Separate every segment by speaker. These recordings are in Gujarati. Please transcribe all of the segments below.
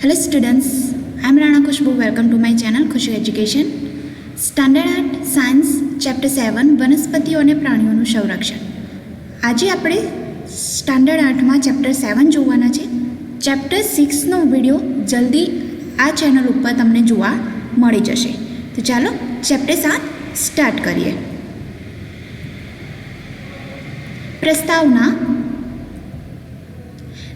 Speaker 1: Hello students, I am Rana Khushbu. Welcome to my channel Khushbu Education. Standard 8 Science Chapter 7 વનસ્પતિઓ અને પ્રાણીઓનું સંરક્ષણ. આજે આપણે સ્ટાન્ડર્ડ 8માં ચેપ્ટર 7 જોવાના છે. ચેપ્ટર 6નો વિડીયો જલ્દી આ ચેનલ ઉપર તમને જોવા મળી જશે. તો ચાલો ચેપ્ટર 7 સ્ટાર્ટ કરીએ. પ્રસ્તાવના.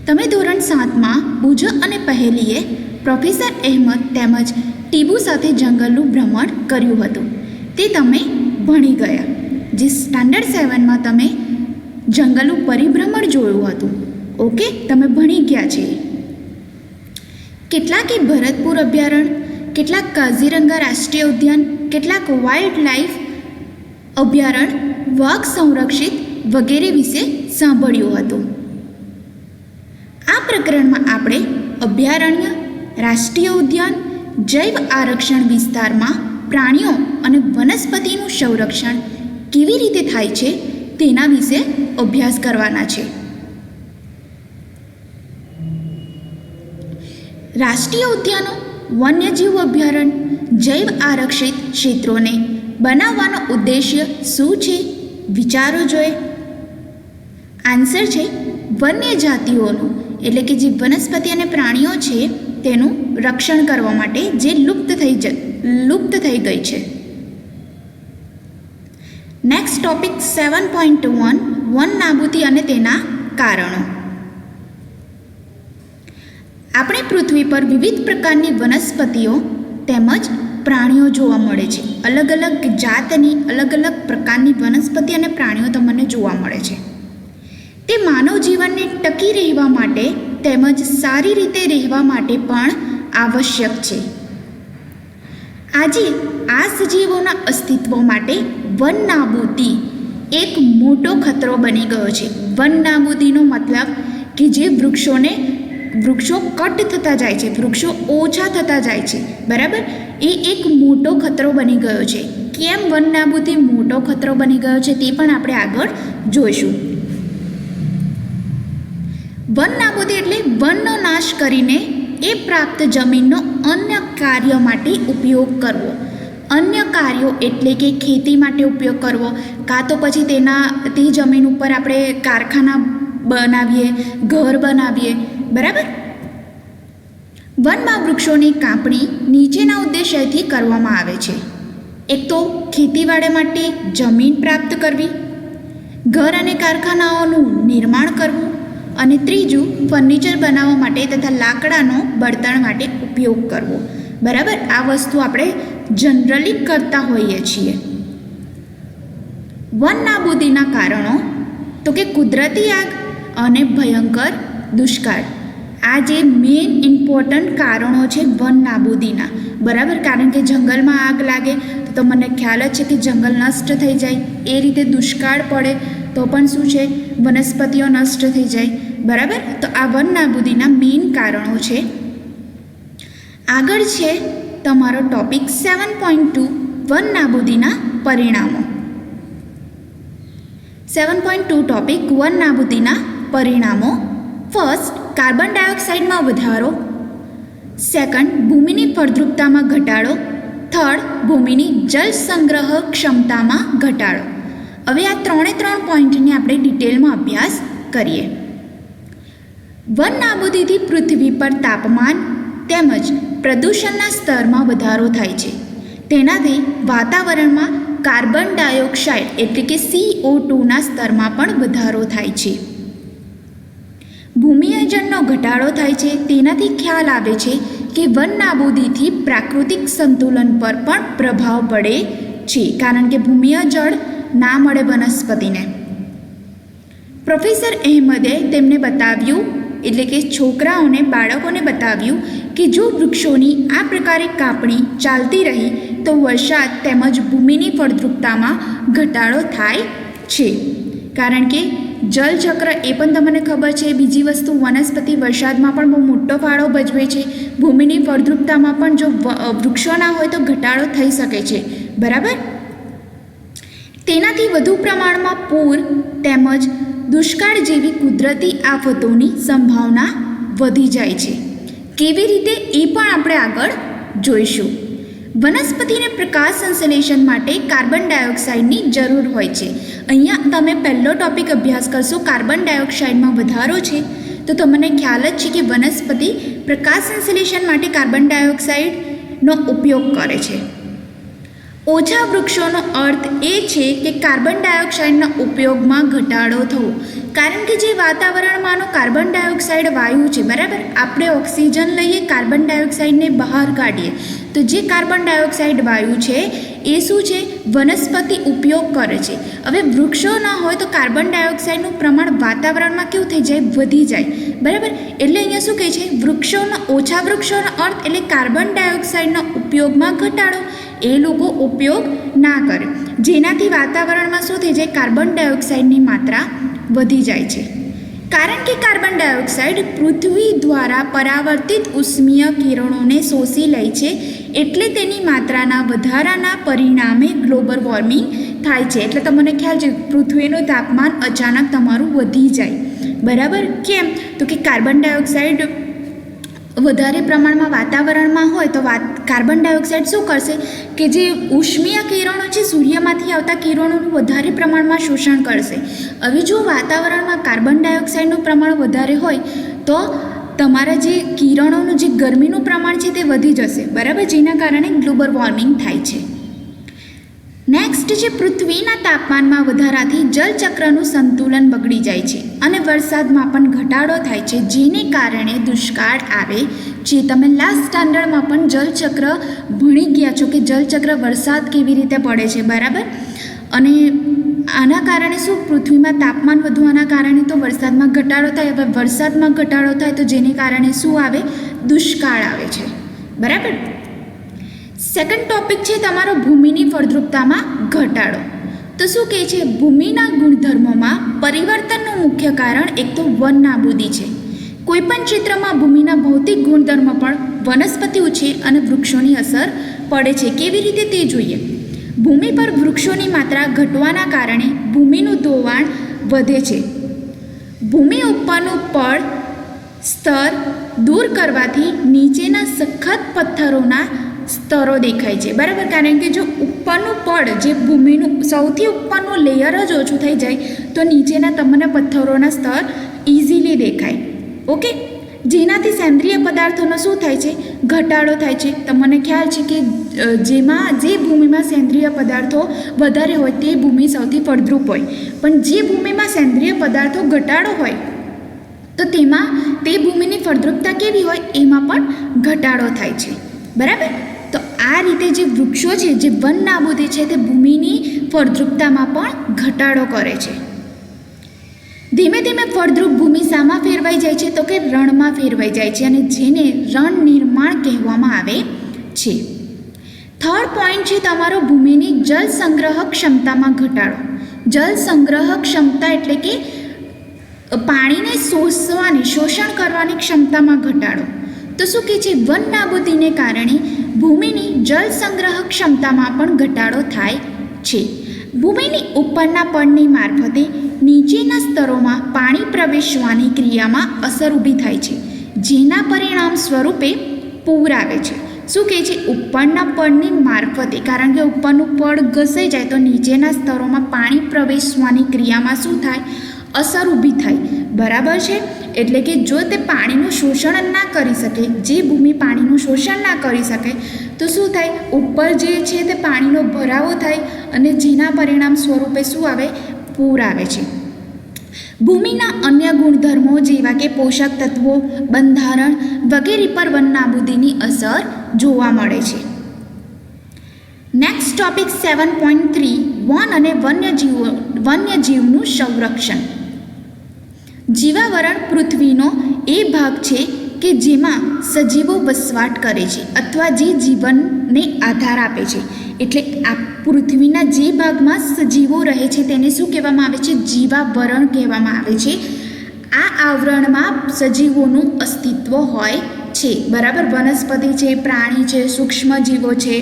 Speaker 1: તમે ધોરણ 7માં ભુજ અને પહેલીએ પ્રોફેસર અહેમદ તેમજ ટીબુ સાથે જંગલનું ભ્રમણ કર્યું હતું. તે તમે ભણી ગયા. જે સ્ટાન્ડર્ડ 7માં તમે જંગલનું પરિભ્રમણ જોયું હતું. ઓકે, તમે ભણી ગયા છે. કેટલાકે ભરતપુર અભયારણ્ય, કેટલાક કાઝીરંગા રાષ્ટ્રીય ઉદ્યાન, કેટલાક વાઇલ્ડ લાઈફ અભયારણ્ય, વાઘ સંરક્ષિત વગેરે વિશે સાંભળ્યું હતું. આ પ્રકરણમાં આપણે અભયારણ્ય, રાષ્ટ્રીય ઉદ્યાન, જૈવ આરક્ષણ વિસ્તારમાં પ્રાણીઓ અને વનસ્પતિનું સંરક્ષણ કેવી રીતે થાય છે તેના વિશે અભ્યાસ કરવાના છે. રાષ્ટ્રીય ઉદ્યાનો, વન્યજીવ અભયારણ્ય, જૈવ આરક્ષિત ક્ષેત્રોને બનાવવાનો ઉદ્દેશ્ય શું છે? વિચારો જોઈએ. આન્સર છે વન્ય જાતિઓનું, એટલે કે જે વનસ્પતિ અને પ્રાણીઓ છે તેનું રક્ષણ કરવા માટે જે લુપ્ત થઈ ગઈ છે. નેક્સ્ટ ટોપિક 7.1 વન નાબૂદી અને તેના કારણો. આપણી પૃથ્વી પર વિવિધ પ્રકારની વનસ્પતિઓ તેમજ પ્રાણીઓ જોવા મળે છે. અલગ અલગ જાતની અલગ અલગ પ્રકારની વનસ્પતિ અને પ્રાણીઓ તમને જોવા મળે છે. તે માનવ જીવનને ટકી રહેવા માટે તેમજ સારી રીતે રહેવા માટે પણ આવશ્યક છે. આજે આ સજીવોના અસ્તિત્વ માટે વન નાબૂદી એક મોટો ખતરો બની ગયો છે. વન નાબૂદીનો મતલબ કે જે વૃક્ષો કટ થતા જાય છે, વૃક્ષો ઓછા થતા જાય છે, બરાબર, એ એક મોટો ખતરો બની ગયો છે. કેમ વન નાબૂદી મોટો ખતરો બની ગયો છે તે પણ આપણે આગળ જોઈશું. વન નાબૂદી એટલે વનનો નાશ કરીને એ પ્રાપ્ત જમીનનો અન્ય કાર્ય માટે ઉપયોગ કરવો. અન્ય કાર્યો એટલે કે ખેતી માટે ઉપયોગ કરવો, કાં તો પછી તે જમીન ઉપર આપણે કારખાના બનાવીએ, ઘર બનાવીએ, બરાબર. વનમાં વૃક્ષોની કાપણી નીચેના ઉદ્દેશ્યથી કરવામાં આવે છે. એક તો ખેતીવાડી માટે જમીન પ્રાપ્ત કરવી, ઘર અને કારખાનાઓનું નિર્માણ કરવું, અને ત્રીજું ફર્નિચર બનાવવા માટે તથા લાકડાનો બળતણ માટે ઉપયોગ કરવો, બરાબર. આ વસ્તુ આપણે જનરલી કરતા હોઈએ છીએ. વન નાબૂદીના કારણો તો કે કુદરતી આગ અને ભયંકર દુષ્કાળ. આ જે મેઇન ઇમ્પોર્ટન્ટ કારણો છે વન નાબૂદીના, બરાબર. કારણ કે જંગલમાં આગ લાગે તો તમને ખ્યાલ જ છે કે જંગલ નષ્ટ થઈ જાય. એ રીતે દુષ્કાળ પડે તો પણ શું છે, વનસ્પતિઓ નષ્ટ થઈ જાય, બરાબર. તો આ વન નાબૂદીના મેઇન કારણો છે. આગળ છે તમારો ટોપિક 7.2 વન નાબૂદીના પરિણામો. 7.2 ટોપિક વન નાબૂદીના પરિણામો. ફર્સ્ટ, કાર્બન ડાયોક્સાઇડમાં વધારો. સેકન્ડ, ભૂમિની ફળદ્રુપતામાં ઘટાડો. થર્ડ, ભૂમિની જળ સંગ્રહ ક્ષમતામાં ઘટાડો. હવે આ ત્રણ પોઈન્ટને આપણે ડિટેલમાં અભ્યાસ કરીએ. વન નાબૂદીથી પૃથ્વી પર તાપમાન તેમજ પ્રદૂષણના સ્તરમાં વધારો થાય છે. તેનાથી વાતાવરણમાં કાર્બન ડાયોક્સાઇડ એટલે કે CO2ના સ્તરમાં પણ વધારો થાય છે. ભૂમિય જળનો ઘટાડો થાય છે. તેનાથી ખ્યાલ આવે છે કે વન નાબૂદીથી પ્રાકૃતિક સંતુલન પર પણ પ્રભાવ પડે છે, કારણ કે ભૂમિય જળ ના મળે વનસ્પતિને. પ્રોફેસર અહેમદે તેમને બતાવ્યું, એટલે કે છોકરાઓને, બાળકોને બતાવ્યું કે જો વૃક્ષોની આ પ્રકારે કાપણી ચાલતી રહી તો વરસાદ તેમજ ભૂમિની ફળદ્રુપતામાં ઘટાડો થાય છે. કારણ કે જલચક્ર એ પણ તમને ખબર છે. બીજી વસ્તુ, વનસ્પતિ વરસાદમાં પણ બહુ મોટો ફાળો ભજવે છે. ભૂમિની ફળદ્રુપતામાં પણ જો વૃક્ષો ના હોય તો ઘટાડો થઈ શકે છે, બરાબર. તેનાથી વધુ પ્રમાણમાં પૂર તેમજ દુષ્કાળ જેવી કુદરતી આફતોની સંભાવના વધી જાય છે. કેવી રીતે એ પણ આપણે આગળ જોઈશું. વનસ્પતિને પ્રકાશ સંશ્લેષણ માટે કાર્બન ડાયોક્સાઇડની જરૂર હોય છે. અહીંયા તમે પહેલો ટોપિક અભ્યાસ કરશો, કાર્બન ડાયોક્સાઇડમાં વધારો છે, તો તમને ખ્યાલ જ છે કે વનસ્પતિ પ્રકાશ સંશ્લેષણ માટે કાર્બન ડાયોક્સાઇડનો ઉપયોગ કરે છે. ઓછા વૃક્ષોનો અર્થ એ છે કે કાર્બન ડાયોક્સાઇડના ઉપયોગમાં ઘટાડો થવો. કારણ કે જે વાતાવરણમાંનો કાર્બન ડાયોક્સાઇડ વાયુ છે, બરાબર, આપણે ઓક્સિજન લઈએ, કાર્બન ડાયોક્સાઇડને બહાર કાઢીએ, તો જે કાર્બન ડાયોક્સાઇડ વાયુ છે એ શું છે, વનસ્પતિ ઉપયોગ કરે છે. હવે વૃક્ષો ના હોય તો કાર્બન ડાયોક્સાઇડનું પ્રમાણ વાતાવરણમાં કેવું થઈ જાય, વધી જાય, બરાબર. એટલે અહીંયા શું કહે છે, ઓછા વૃક્ષોનો અર્થ એટલે કાર્બન ડાયોક્સાઇડના ઉપયોગમાં ઘટાડો. એ લોકો ઉપયોગ ના કરે, જેનાથી વાતાવરણમાં શું થઈ જાય, કાર્બન ડાયોક્સાઇડની માત્રા વધી જાય છે. કારણ કે કાર્બન ડાયોક્સાઇડ પૃથ્વી દ્વારા પરાવર્તિત ઉષ્મીય કિરણોને શોષી લે છે, એટલે તેની માત્રાના વધારાના પરિણામે ગ્લોબલ વોર્મિંગ થાય છે. એટલે તમને ખ્યાલ છે, પૃથ્વીનું તાપમાન અચાનક તમારું વધી જાય, બરાબર. કેમ? તો કે કાર્બન ડાયોક્સાઇડ વધારે પ્રમાણમાં વાતાવરણમાં હોય તો કાર્બન ડાયોક્સાઇડ શું કરશે કે જે ઉષ્મીય કિરણો છે, સૂર્યમાંથી આવતા કિરણોનું વધારે પ્રમાણમાં શોષણ કરશે. હવે જો વાતાવરણમાં કાર્બન ડાયોક્સાઇડનું પ્રમાણ વધારે હોય તો તમારા જે કિરણોનું જે ગરમીનું પ્રમાણ છે તે વધી જશે, બરાબર, જેના કારણે ગ્લોબલ વોર્મિંગ થાય છે. નેક્સ્ટ છે, પૃથ્વીના તાપમાનમાં વધારાથી જળચક્રનું સંતુલન બગડી જાય છે અને વરસાદમાં પણ ઘટાડો થાય છે, જેને કારણે દુષ્કાળ આવે છે. તમે લાસ્ટ સ્ટાન્ડર્ડમાં પણ જળચક્ર ભણી ગયા છો કે જળચક્ર વરસાદ કેવી રીતે પડે છે, બરાબર. અને આના કારણે શું, પૃથ્વીમાં તાપમાન વધવાના કારણે તો વરસાદમાં ઘટાડો થાય. હવે વરસાદમાં ઘટાડો થાય તો જેને કારણે શું આવે, દુષ્કાળ આવે છે, બરાબર. સેકન્ડ ટોપિક છે તમારો ભૂમિની ફળદ્રુપતામાં ઘટાડો. તો શું કહે છે, ભૂમિના ગુણધર્મોમાં પરિવર્તનનું મુખ્ય કારણ એક તો વન નાબૂદી છે. કોઈપણ ક્ષેત્રમાં ભૂમિના ભૌતિક ગુણધર્મ પણ વનસ્પતિ ઉછેર અને વૃક્ષોની અસર પડે છે. કેવી રીતે તે જોઈએ. ભૂમિ પર વૃક્ષોની માત્રા ઘટવાના કારણે ભૂમિનું ધોવાણ વધે છે. ભૂમિ ઉપરનું પડ સ્તર દૂર કરવાથી નીચેના સખત પથ્થરોના સ્તરો દેખાય છે, બરાબર. કારણ કે જો ઉપરનું પડ, જે ભૂમિનું સૌથી ઉપરનું લેયર જ ઓછું થઈ જાય તો નીચેના તમને પથ્થરોના સ્તર ઇઝીલી દેખાય, ઓકે. જેનાથી સેન્દ્રિય પદાર્થોનો શું થાય છે, ઘટાડો થાય છે. તમને ખ્યાલ છે કે જે ભૂમિમાં સેન્દ્રિય પદાર્થો વધારે હોય તે ભૂમિ સૌથી ફળદ્રુપ હોય, પણ જે ભૂમિમાં સેન્દ્રિય પદાર્થો ઘટાડો હોય તો તેમાં તે ભૂમિની ફળદ્રુપતા કેવી હોય, એમાં પણ ઘટાડો થાય છે, બરાબર. તો આ રીતે જે વૃક્ષો છે, જે વન નાબૂદી છે, તે ભૂમિની ફળદ્રુપતામાં પણ ઘટાડો કરે છે. ધીમે ધીમે ફળદ્રુપ ભૂમિ શામાં ફેરવાઈ જાય છે, તો કે રણમાં ફેરવાઈ જાય છે, અને જેને રણ નિર્માણ કહેવામાં આવે છે. થર્ડ પોઈન્ટ છે તમારો ભૂમિની જળ સંગ્રહ ક્ષમતામાં ઘટાડો. જળ સંગ્રહ ક્ષમતા એટલે કે પાણીને શોષણ કરવાની ક્ષમતામાં ઘટાડો. તો શું કહે છે, વન નાબૂદીને કારણે ભૂમિની જળ સંગ્રહ ક્ષમતામાં પણ ઘટાડો થાય છે. ભૂમિની ઉપરના પડની મારફતે નીચેના સ્તરોમાં પાણી પ્રવેશવાની ક્રિયામાં અસર ઊભી થાય છે, જેના પરિણામ સ્વરૂપે પૂર આવે છે. શું કહે છે, ઉપરના પડની મારફતે, કારણ કે ઉપરનું પડ ઘસાઈ જાય તો નીચેના સ્તરોમાં પાણી પ્રવેશવાની ક્રિયામાં શું થાય, અસર ઊભી થાય, બરાબર છે. એટલે કે જો તે પાણીનું શોષણ ના કરી શકે, જે ભૂમિ પાણીનું શોષણ ના કરી શકે તો શું થાય, ઉપર જે છે તે પાણીનો ભરાવો થાય અને જેના પરિણામ સ્વરૂપે શું આવે, પૂર આવે છે. ભૂમિના અન્ય ગુણધર્મો જેવા કે પોષક તત્વો, બંધારણ વગેરે પર વન નાબૂદીની અસર જોવા મળે છે. નેક્સ્ટ ટોપિક 7.3 વન અને વન્યજીવનું સંરક્ષણ. જીવાવરણ પૃથ્વીનો એ ભાગ છે કે જેમાં સજીવો વસવાટ કરે છે અથવા જે જીવનને આધાર આપે છે. એટલે આ પૃથ્વીના જે ભાગમાં સજીવો રહે છે તેને શું કહેવામાં આવે છે, જીવાવરણ કહેવામાં આવે છે. આ આવરણમાં સજીવોનું અસ્તિત્વ હોય છે, બરાબર. વનસ્પતિ છે, પ્રાણી છે, સૂક્ષ્મજીવો છે,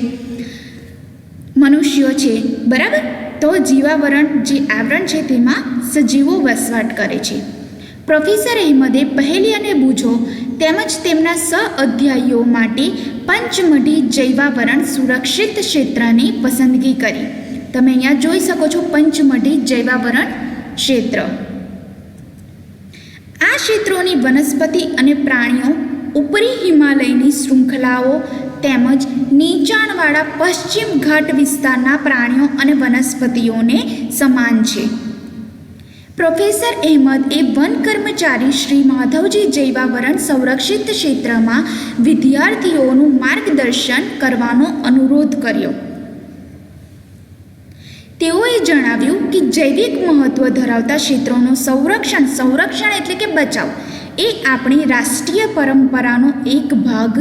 Speaker 1: મનુષ્યો છે, બરાબર. તો જીવાવરણ જે આવરણ છે તેમાં સજીવો વસવાટ કરે છે. પ્રોફેસર અહેમદે પહેલી અને બૂઝો તેમજ તેમના સહઅધ્યાયીઓ માટે પંચમઢી જૈવાવરણ સુરક્ષિત ક્ષેત્રની પસંદગી કરી. તમે અહીંયા જોઈ શકો છો પંચમઢી જૈવાવરણ ક્ષેત્ર. આ ક્ષેત્રોની વનસ્પતિ અને પ્રાણીઓ ઉપરી હિમાલયની શૃંખલાઓ તેમજ નીચાણવાળા પશ્ચિમ ઘાટ વિસ્તારના પ્રાણીઓ અને વનસ્પતિઓને સમાન છે. પ્રોફેસર અહેમદ એ વન કર્મચારી શ્રી માધવજી જૈવાવરણ સંરક્ષિત ક્ષેત્રમાં વિદ્યાર્થીઓનું માર્ગદર્શન કરવાનો અનુરોધ કર્યો. તેઓએ જણાવ્યું કે જૈવિક મહત્વ ધરાવતા ક્ષેત્રોનું સંરક્ષણ એટલે કે બચાવ એ આપણી રાષ્ટ્રીય પરંપરાનો એક ભાગ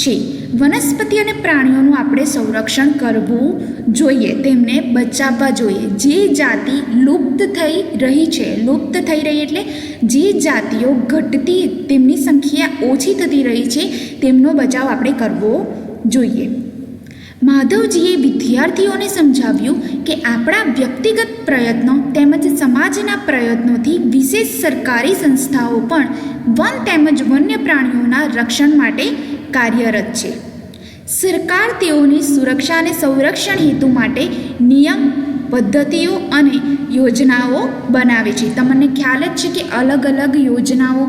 Speaker 1: છે. વનસ્પતિ અને પ્રાણીઓનું આપણે સંરક્ષણ કરવું જોઈએ, તેમને બચાવવા જોઈએ. જે જાતિ લુપ્ત થઈ રહી એટલે જે જાતિઓ ઘટતી, તેમની સંખ્યા ઓછી થતી રહી છે, તેમનો બચાવ આપણે કરવો જોઈએ. માધવજીએ વિદ્યાર્થીઓને સમજાવ્યું કે આપણા વ્યક્તિગત પ્રયત્નો તેમજ સમાજના પ્રયત્નોથી વિશેષ સરકારી સંસ્થાઓ પણ વન તેમજ વન્ય પ્રાણીઓના રક્ષણ માટે કાર્યરત છે. સરકાર તેઓની સુરક્ષા અને સંરક્ષણ હેતુ માટે નિયમ, પદ્ધતિઓ અને યોજનાઓ બનાવે છે. તમને ખ્યાલ જ છે કે અલગ અલગ યોજનાઓ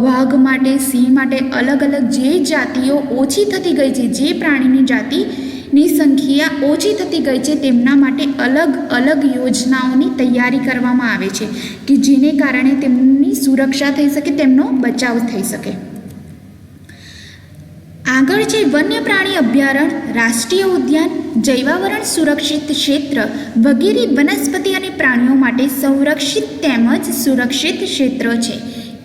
Speaker 1: વાઘ માટે, સિંહ માટે અલગ અલગ જે જાતિઓ ઓછી થતી ગઈ છે, જે પ્રાણીની જાતિની સંખ્યા ઓછી થતી ગઈ છે, તેમના માટે અલગ અલગ યોજનાઓની તૈયારી કરવામાં આવે છે કે જેને કારણે તેમની સુરક્ષા થઈ શકે, તેમનો બચાવ થઈ શકે. આગળ છે વન્ય પ્રાણી અભયારણ્ય, રાષ્ટ્રીય ઉદ્યાન, જૈવાવરણ સુરક્ષિત ક્ષેત્ર વગેરે વનસ્પતિ અને પ્રાણીઓ માટે સંરક્ષિત તેમજ સુરક્ષિત ક્ષેત્રો છે.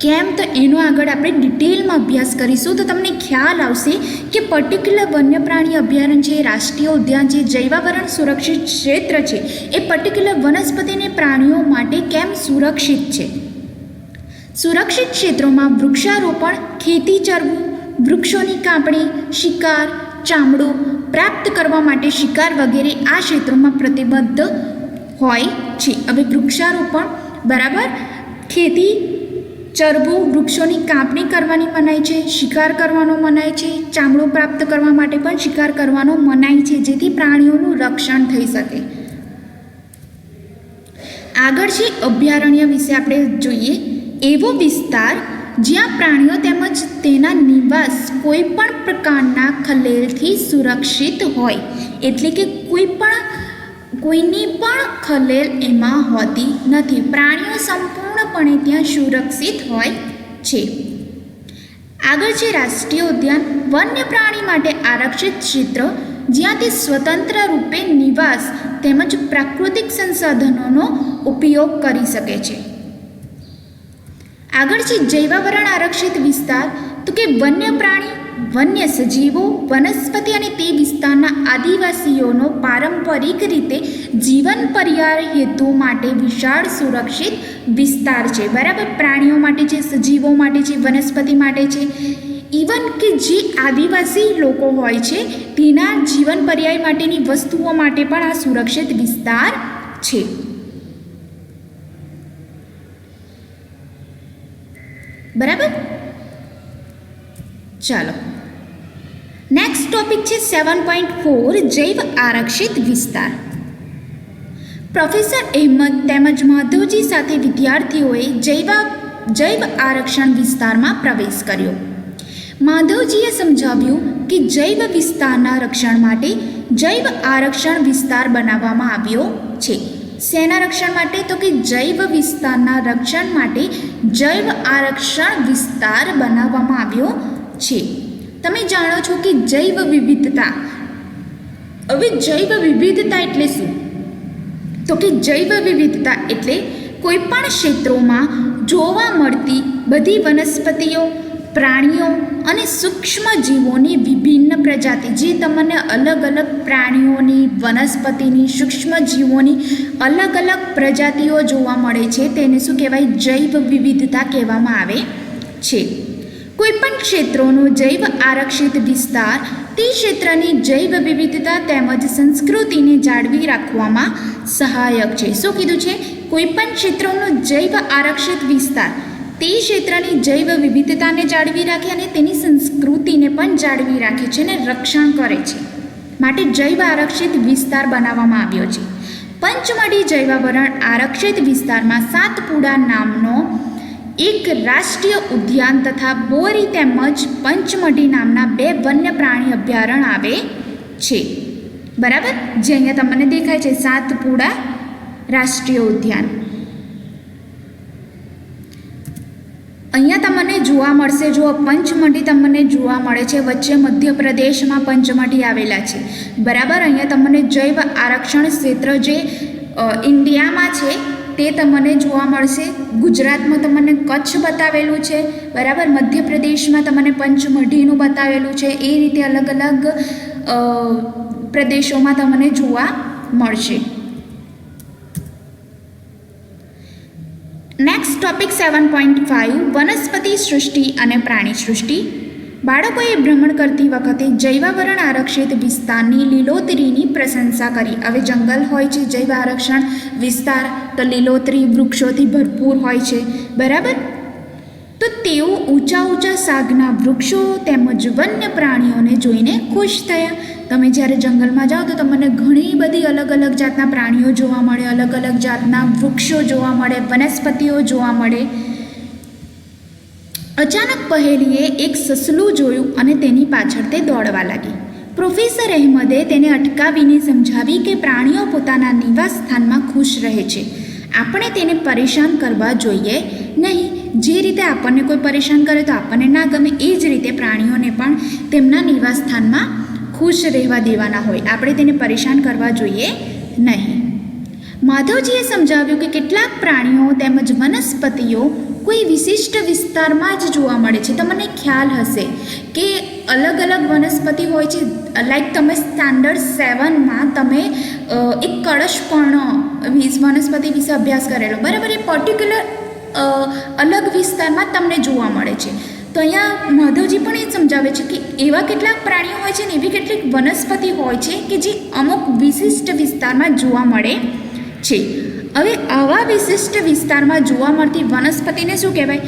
Speaker 1: કેમ? તો એનો આગળ આપણે ડિટેલમાં અભ્યાસ કરીશું તો તમને ખ્યાલ આવશે કે પર્ટિક્યુલર વન્ય પ્રાણી અભયારણ્ય છે, રાષ્ટ્રીય ઉદ્યાન છે, જૈવાવરણ સુરક્ષિત ક્ષેત્ર છે, એ પર્ટિક્યુલર વનસ્પતિ અને પ્રાણીઓ માટે કેમ સુરક્ષિત છે. સુરક્ષિત ક્ષેત્રોમાં વૃક્ષારોપણ, ખેતી ચરવું, વૃક્ષોની કાપણી, શિકાર, ચામડું પ્રાપ્ત કરવા માટે શિકાર વગેરે આ ક્ષેત્રોમાં પ્રતિબદ્ધ હોય છે. હવે વૃક્ષારોપણ બરાબર, ખેતી ચરવું, વૃક્ષોની કાપણી કરવાની મનાઈ છે, શિકાર કરવાનો મનાઈ છે, ચામડું પ્રાપ્ત કરવા માટે પણ શિકાર કરવાનો મનાઈ છે, જેથી પ્રાણીઓનું રક્ષણ થઈ શકે. આગળ છે અભયારણ્ય વિશે આપણે જોઈએ. એવો વિસ્તાર જ્યાં પ્રાણીઓ તેમજ તેના નિવાસ કોઈ પણ પ્રકારના ખલેલથી સુરક્ષિત હોય, એટલે કે કોઈની પણ ખલેલ એમાં હોતી નથી. પ્રાણીઓ સંપૂર્ણપણે ત્યાં સુરક્ષિત હોય છે. આગળ છે રાષ્ટ્રીય ઉદ્યાન, વન્ય પ્રાણી માટે આરક્ષિત ક્ષેત્ર જ્યાં તે સ્વતંત્ર રૂપે નિવાસ તેમજ પ્રાકૃતિક સંસાધનોનો ઉપયોગ કરી શકે છે. આગળ છે જૈવાવરણ આરક્ષિત વિસ્તાર, તો કે વન્ય પ્રાણી, વન્ય સજીવો, વનસ્પતિ અને તે વિસ્તારના આદિવાસીઓનો પારંપરિક રીતે જીવન પર્યાય હેતુ માટે વિશાળ સુરક્ષિત વિસ્તાર છે. બરાબર, પ્રાણીઓ માટે છે, સજીવો માટે છે, વનસ્પતિ માટે છે, ઇવન કે જે આદિવાસી લોકો હોય છે તેના જીવન પર્યાય માટેની વસ્તુઓ માટે પણ આ સુરક્ષિત વિસ્તાર છે. બરાબર, ચાલો નેક્સ્ટ ટોપિક છે 7.4 જૈવ આરક્ષિત વિસ્તાર. પ્રોફેસર અહેમદ તેમજ માધવજી સાથે વિદ્યાર્થીઓએ જૈવ આરક્ષણ વિસ્તારમાં પ્રવેશ કર્યો. માધવજીએ સમજાવ્યું કે જૈવ વિસ્તારના રક્ષણ માટે જૈવ આરક્ષણ વિસ્તાર બનાવવામાં આવ્યો છે. શેના રક્ષણ માટે? તો કે જૈવ વિસ્તારના રક્ષણ માટે જૈવ આરક્ષણ વિસ્તાર બનાવવામાં આવ્યો છે. તમે જાણો છો કે જૈવ વિવિધતા. હવે જૈવ વિવિધતા એટલે શું? તો કે જૈવ વિવિધતા એટલે કોઈ પણ ક્ષેત્રોમાં જોવા મળતી બધી વનસ્પતિઓ, પ્રાણીઓ અને સૂક્ષ્મ જીવોની વિભિન્ન પ્રજાતિ, જે તમને અલગ અલગ પ્રાણીઓની, વનસ્પતિની, સૂક્ષ્મ જીવોની અલગ અલગ પ્રજાતિઓ જોવા મળે છે, તેને શું કહેવાય? જૈવ વિવિધતા કહેવામાં આવે છે. કોઈપણ ક્ષેત્રોનો જૈવ આરક્ષિત વિસ્તાર તે ક્ષેત્રની જૈવ વિવિધતા તેમજ સંસ્કૃતિને જાળવી રાખવામાં સહાયક છે. શું કીધું છે? કોઈપણ ક્ષેત્રોનો જૈવ આરક્ષિત વિસ્તાર તે ક્ષેત્રની જૈવ વિવિધતાને જાળવી રાખે અને તેની સંસ્કૃતિને પણ જાળવી રાખે છે અને રક્ષણ કરે છે. માટે જૈવ આરક્ષિત વિસ્તાર બનાવવામાં આવ્યો છે. પંચમઢી જૈવાવરણ આરક્ષિત વિસ્તારમાં સાતપુડા નામનો એક રાષ્ટ્રીય ઉદ્યાન તથા બોરી તેમજ પંચમઢી નામના 2 વન્ય પ્રાણી અભયારણ્ય આવે છે. બરાબર, જે અહીંયા તમને દેખાય છે સાતપુડા રાષ્ટ્રીય ઉદ્યાન. અહીંયા તમને જોવા મળશે, જો પંચમઢી તમને જોવા મળે છે, વચ્ચે મધ્યપ્રદેશમાં પંચમઢી આવેલા છે. બરાબર, અહીંયા તમને જૈવ આરક્ષણ ક્ષેત્ર જે ઇન્ડિયામાં છે તે તમને જોવા મળશે. ગુજરાતમાં તમને કચ્છ બતાવેલું છે. બરાબર, મધ્યપ્રદેશમાં તમને પંચમઢીનું બતાવેલું છે. એ રીતે અલગ અલગ પ્રદેશોમાં તમને જોવા મળશે. નેક્સ્ટ ટોપિક 7.5 વનસ્પતિ સૃષ્ટિ અને પ્રાણી સૃષ્ટિ. બાળકોએ ભ્રમણ કરતી વખતે જૈવાવરણ આરક્ષિત વિસ્તારની લીલોતરીની પ્રશંસા કરી. હવે જંગલ હોય છે, જૈવ આરક્ષણ વિસ્તાર, તો લીલોતરી વૃક્ષોથી ભરપૂર હોય છે. બરાબર, તો તેઓ ઊંચા ઊંચા સાગના વૃક્ષો તેમજ વન્ય પ્રાણીઓને જોઈને ખુશ થયા. તમે જ્યારે જંગલમાં જાઓ તો તમને ઘણી બધી અલગ અલગ જાતના પ્રાણીઓ જોવા મળે, અલગ અલગ જાતના વૃક્ષો જોવા મળે, વનસ્પતિઓ જોવા મળે. અચાનક પહેલીએ એક સસલું જોયું અને તેની પાછળ તે દોડવા લાગી. પ્રોફેસર અહેમદે તેને અટકાવીને સમજાવી કે પ્રાણીઓ પોતાના નિવાસ સ્થાનમાં ખુશ રહે છે, આપણે તેને પરેશાન કરવા જોઈએ નહીં. જે રીતે આપણને કોઈ પરેશાન કરે તો આપણને ના ગમે, એ જ રીતે પ્રાણીઓને પણ તેમના નિવાસ સ્થાનમાં ખુશ રહેવા દેવાના હોય, આપણે તેને પરેશાન કરવા જોઈએ નહીં. માધવજીએ સમજાવ્યું કે કેટલાક પ્રાણીઓ તેમજ વનસ્પતિઓ કોઈ વિશિષ્ટ વિસ્તારમાં જ જોવા મળે છે. તમને ખ્યાલ હશે કે અલગ અલગ વનસ્પતિ હોય છે. લાઈક તમે સ્ટાન્ડર્ડ 7માં તમે એક કળશપર્ણ વનસ્પતિ વિશે અભ્યાસ કરેલો. બરાબર, એ પર્ટિક્યુલર અલગ વિસ્તારમાં તમને જોવા મળે છે. તો અહીંયા માધવજી પણ એ સમજાવે છે કે એવા કેટલાક પ્રાણીઓ હોય છે ને એવી કેટલીક વનસ્પતિ હોય છે કે જે અમુક વિશિષ્ટ વિસ્તારમાં જોવા મળે છે. હવે આવા વિશિષ્ટ વિસ્તારમાં જોવા મળતી વનસ્પતિને શું કહેવાય?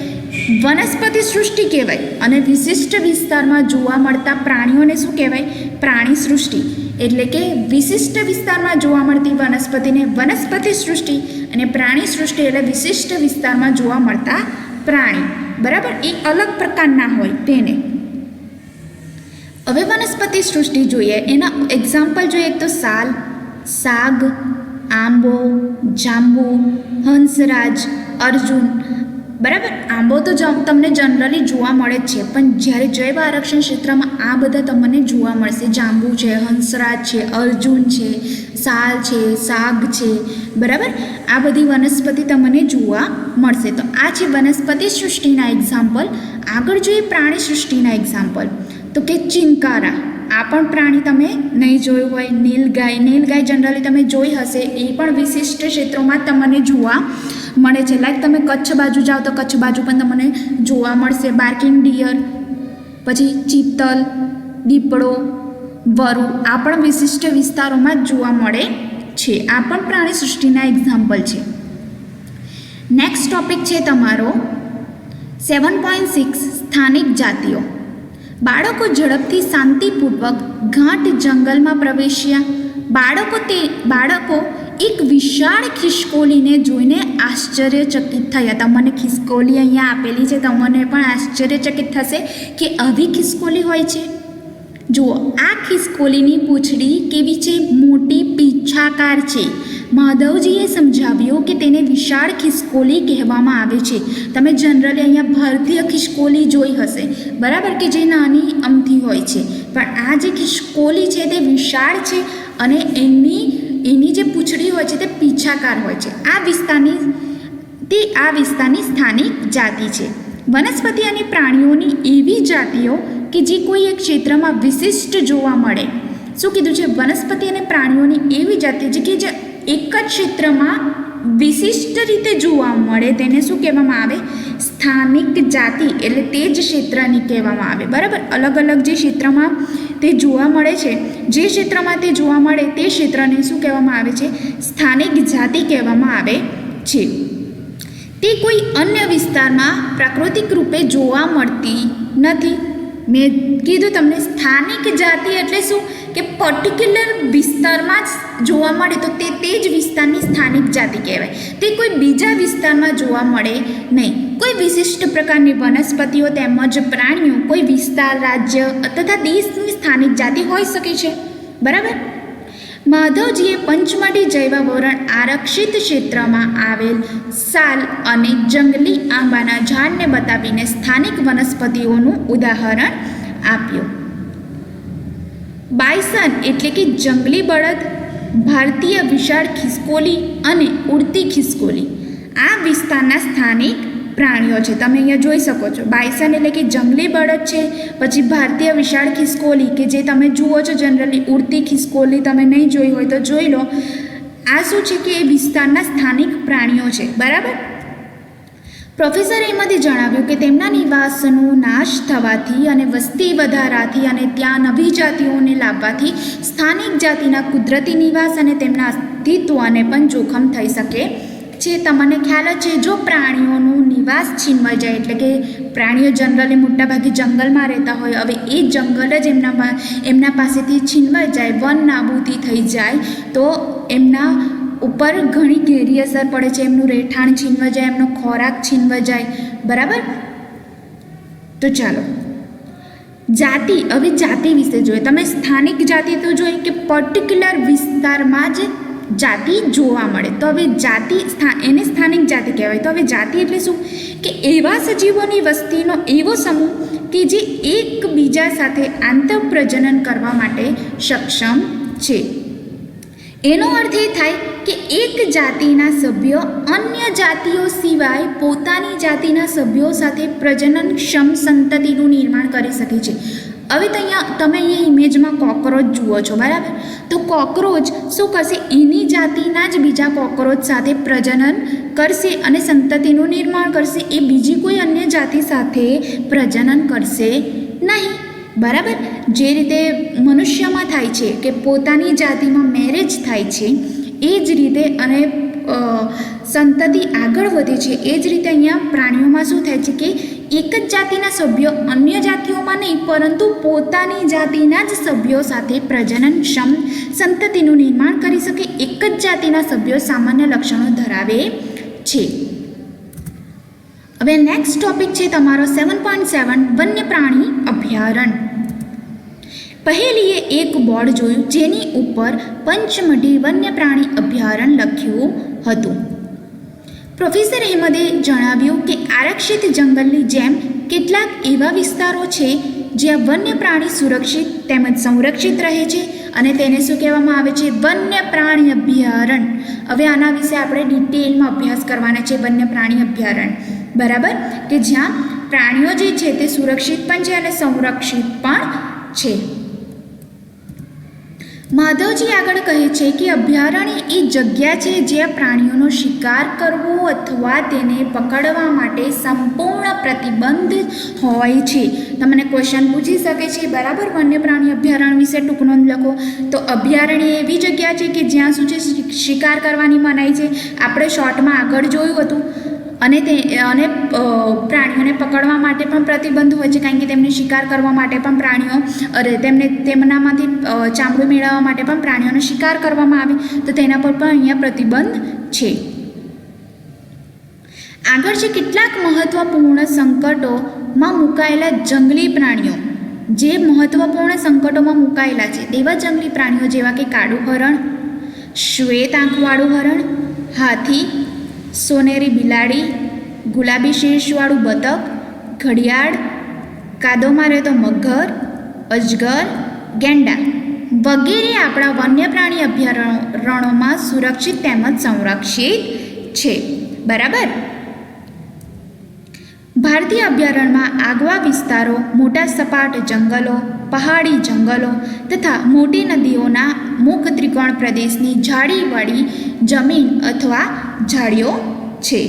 Speaker 1: વનસ્પતિ સૃષ્ટિ કહેવાય. અને વિશિષ્ટ વિસ્તારમાં જોવા મળતા પ્રાણીઓને શું કહેવાય? પ્રાણી સૃષ્ટિ. એટલે કે વિશિષ્ટ વિસ્તારમાં જોવા મળતી વનસ્પતિને વનસ્પતિ સૃષ્ટિ અને પ્રાણી સૃષ્ટિ એટલે વિશિષ્ટ વિસ્તારમાં જોવા મળતા પ્રાણી. બરાબર, એ અલગ પ્રકારના હોય તેને. હવે વનસ્પતિ સૃષ્ટિ જોઈએ, એના એક્ઝામ્પલ જોઈએ તો સાલ, સાગ, આંબો, જાંબુ, હંસરાજ, અર્જુન. બરાબર, આંબો તો તમને જનરલી જોવા મળે જ છે, પણ જ્યારે જૈવ આરક્ષણ ક્ષેત્રમાં આ બધા તમને જોવા મળશે. જાંબુ છે, હંસરાજ છે, અર્જુન છે, સાલ છે, સાગ છે. બરાબર, આ બધી વનસ્પતિ તમને જોવા મળશે. તો આ છે વનસ્પતિ સૃષ્ટિના એક્ઝામ્પલ. આગળ જોઈએ પ્રાણી સૃષ્ટિના એક્ઝામ્પલ, તો કે ચિંકારા. આ પણ પ્રાણી તમે નહીં જોયું હોય. નીલગાય, નીલગાય જનરલી તમે જોઈ હશે, એ પણ વિશિષ્ટ ક્ષેત્રોમાં તમને જોવા મળે છે. લાઈક તમે કચ્છ બાજુ જાઓ તો કચ્છ બાજુ પણ તમને જોવા મળશે. બાર્કિંગ ડિયર, પછી ચિત્તલ, દીપડો, વરુ, આ પણ વિશિષ્ટ વિસ્તારોમાં જ જોવા મળે છે. આ પણ પ્રાણી સૃષ્ટિના એક્ઝામ્પલ છે. નેક્સ્ટ ટોપિક છે તમારો 7.6 સ્થાનિક જાતિઓ. બાળકો ઝડપથી શાંતિપૂર્વક ઘાટ જંગલમાં પ્રવેશ્યા. બાળકો એક વિશાળ ખિસકોલીને જોઈને આશ્ચર્યચકિત થયા. તમને ખિસકોલી અહીંયા આપેલી છે, તમને પણ આશ્ચર્યચકિત થશે કે આવી ખિસકોલી હોય છે. જુઓ, આ ખિસકોલીની પૂંછડી કેવી છે? મોટી પીછાકાર છે. માધવજીએ સમજાવ્યું કે તેને વિશાળ ખિસકોલી કહેવામાં આવે છે. તમે જનરલી અહીંયા ભારતીય ખિસકોલી જોઈ હશે, બરાબર, કે જે નાની અમથી હોય છે, પણ આ જે ખિસકોલી છે તે વિશાળ છે અને એની જે પૂંછડી હોય છે તે પીછાકાર હોય છે. આ વિસ્તારની સ્થાનિક જાતિ છે. વનસ્પતિ અને પ્રાણીઓની એવી જાતિઓ કે જે કોઈ એક ક્ષેત્રમાં વિશિષ્ટ જોવા મળે. શું કીધું છે? વનસ્પતિ અને પ્રાણીઓની એવી જાતિ કે જે એક જ ક્ષેત્રમાં વિશિષ્ટ રીતે જોવા મળે તેને શું કહેવામાં આવે? સ્થાનિક જાતિ. એટલે તે જ ક્ષેત્રની કહેવામાં આવે. બરાબર, અલગ અલગ જે ક્ષેત્રમાં તે જોવા મળે છે, જે ક્ષેત્રમાં તે જોવા મળે તે ક્ષેત્રને શું કહેવામાં આવે છે? સ્થાનિક જાતિ કહેવામાં આવે છે. તે કોઈ અન્ય વિસ્તારમાં પ્રાકૃતિક રૂપે જોવા મળતી નથી. મેં કીધું તમને સ્થાનિક જાતિ એટલે શું કે પર્ટિક્યુલર વિસ્તારમાં જ જોવા મળે તો તે જ વિસ્તારની સ્થાનિક જાતિ કહેવાય. તે કોઈ બીજા વિસ્તારમાં જોવા મળે નહીં. કોઈ વિશિષ્ટ પ્રકારની વનસ્પતિઓ તેમજ પ્રાણીઓ કોઈ વિસ્તાર, રાજ્ય તથા દેશની સ્થાનિક જાતિ હોઈ શકે છે. બરાબર. માધવજીએ પંચમઢી જૈવાવરણ આરક્ષિત ક્ષેત્રમાં આવેલ સાલ અને જંગલી આંબાના ઝાડને બતાવીને સ્થાનિક વનસ્પતિઓનું ઉદાહરણ આપ્યું. બાયસન એટલે કે જંગલી બળદ, ભારતીય વિશાળ ખિસકોલી અને ઉડતી ખિસકોલી આ વિસ્તારના સ્થાનિક પ્રાણીઓ છે. તમે અહીંયા જોઈ શકો છો. બાયસન એટલે કે જંગલી બળદ છે. પછી ભારતીય વિશાળ ખિસકોલી કે જે તમે જુઓ છો જનરલી. ઉડતી ખિસકોલી તમે નહીં જોઈ હોય તો જોઈ લો. આ શું છે કે એ વિસ્તારના સ્થાનિક પ્રાણીઓ છે. બરાબર. પ્રોફેસર અહેમદે જણાવ્યું કે તેમના નિવાસનો નાશ થવાથી અને વસ્તી વધારાથી અને ત્યાં નવી જાતિઓને લાવવાથી સ્થાનિક જાતિના કુદરતી નિવાસ અને તેમના અસ્તિત્વને પણ જોખમ થઈ શકે છે. તમને ખ્યાલ જ છે જો પ્રાણીઓનું નિવાસ છીનવાઈ જાય એટલે કે પ્રાણીઓ જનરલી મોટાભાગે જંગલમાં રહેતા હોય, હવે એ જંગલ જ એમના પાસેથી છીનવાઈ જાય, વન નાબૂદી થઈ જાય તો એમના ઉપર ઘણી ઘેરી અસર પડે છે. એમનું રહેઠાણ છીનવાઈ જાય, એમનો ખોરાક છીનવાઈ જાય. બરાબર. તો ચાલો જાતિ, હવે જાતિ વિશે જોઈએ. તમે સ્થાનિક જાતિ તો જોઈએ કે પર્ટિક્યુલર વિસ્તારમાં જ જાતિ જોવા મળે. તો હવે જાતિ એને સ્થાનિક જાતિ કહેવાય. તો હવે જાતિ એટલે શું કે એવા સજીવોની વસ્તીનો એવો સમૂહ કે જે એકબીજા સાથે આંતરપ્રજનન કરવા માટે સક્ષમ છે. એનો અર્થ એ થાય કે એક જાતિના સભ્યો અન્ય જાતિઓ સિવાય પોતાની જાતિના સભ્યો સાથે પ્રજનનક્ષમ સંતતિનું નિર્માણ કરી શકે છે. હવે તો તમે અહીંયા ઇમેજમાં કોકરોચ જુઓ છો. બરાબર. તો કોકરોચ શું કરશે? એની જાતિના જ બીજા કોકરોચ સાથે પ્રજનન કરશે અને સંતતિનું નિર્માણ કરશે. એ બીજી કોઈ અન્ય જાતિ સાથે પ્રજનન કરશે નહીં. બરાબર. જે રીતે મનુષ્યમાં થાય છે કે પોતાની જાતિમાં મેરેજ થાય છે એ જ રીતે અને સંતતિ આગળ વધે છે એ જ રીતે અહીંયા પ્રાણીઓમાં શું થાય છે કે એક જ જાતિના સભ્યો અન્ય જાતિઓમાં નહીં પરંતુ પોતાની જાતિના જ સભ્યો સાથે પ્રજનનક્ષમ સંતતિનું નિર્માણ કરી શકે. એક જ જાતિના સભ્યો સામાન્ય લક્ષણો ધરાવે છે. હવે નેક્સ્ટ ટોપિક છે તમારો 7.7 વન્ય પ્રાણી અભયારણ્ય. પહેલીએ એક બોર્ડ જોયું જેની ઉપર પંચમઢી વન્ય પ્રાણી અભયારણ્ય લખ્યું હતું. પ્રોફેસર અહેમદે જણાવ્યું કે આરક્ષિત જંગલની જેમ કેટલાક એવા વિસ્તારો છે જ્યાં વન્ય પ્રાણી સુરક્ષિત તેમજ સંરક્ષિત રહે છે અને તેને શું કહેવામાં આવે છે? વન્ય પ્રાણી અભયારણ્ય. હવે આના વિશે આપણે ડિટેલમાં અભ્યાસ કરવાના છે. વન્ય પ્રાણી અભયારણ્ય. બરાબર. કે જ્યાં પ્રાણીઓ જે છે તે સુરક્ષિત પણ છે અને સંરક્ષિત પણ છે. માધવજી આગળ કહે છે કે અભયારણ્ય એ જગ્યા છે જ્યાં પ્રાણીઓનો શિકાર કરવો અથવા તેને પકડવા માટે સંપૂર્ણ પ્રતિબંધ હોય છે. તમને ક્વેશ્ચન પૂછી શકે છે. બરાબર. વન્ય પ્રાણી અભયારણ્ય વિશે ટૂંક નોંધ લખો. તો અભયારણ્ય એવી જગ્યા છે કે જ્યાં શું છે શિકાર કરવાની મનાઈ છે. આપણે શોર્ટમાં આગળ જોયું હતું. અને પ્રાણીઓને પકડવા માટે પણ પ્રતિબંધ હોય છે કારણ કે તેમને શિકાર કરવા માટે પણ પ્રાણીઓ તેમનામાંથી ચામડું મેળવવા માટે પણ પ્રાણીઓનો શિકાર કરવામાં આવે તો તેના પર પણ અહીંયા પ્રતિબંધ છે. આગળ છે કેટલાક મહત્વપૂર્ણ સંકટોમાં મુકાયેલા જંગલી પ્રાણીઓ. જે મહત્વપૂર્ણ સંકટોમાં મુકાયેલા છે તેવા જંગલી પ્રાણીઓ જેવા કે કાળું હરણ, શ્વેત આંખવાળું હરણ, હાથી, સોનેરી બિલાડી, ગુલાબી શીર્ષવાળું બતક, ઘડિયાળ, કાદવમાં રહેતો મગર, અજગર, ગેંડા વગેરે આપણા વન્ય પ્રાણી અભયારણ્યોમાં સુરક્ષિત તેમજ સંરક્ષિત છે. બરાબર. ભારતીય અભયારણ્યમાં આગવા વિસ્તારો, મોટા સપાટ જંગલો, પહાડી જંગલો તથા મોટી નદીઓના મુખ ત્રિકોણ પ્રદેશની ઝાડીવાળી જમીન અથવા ઝાડીઓ છે.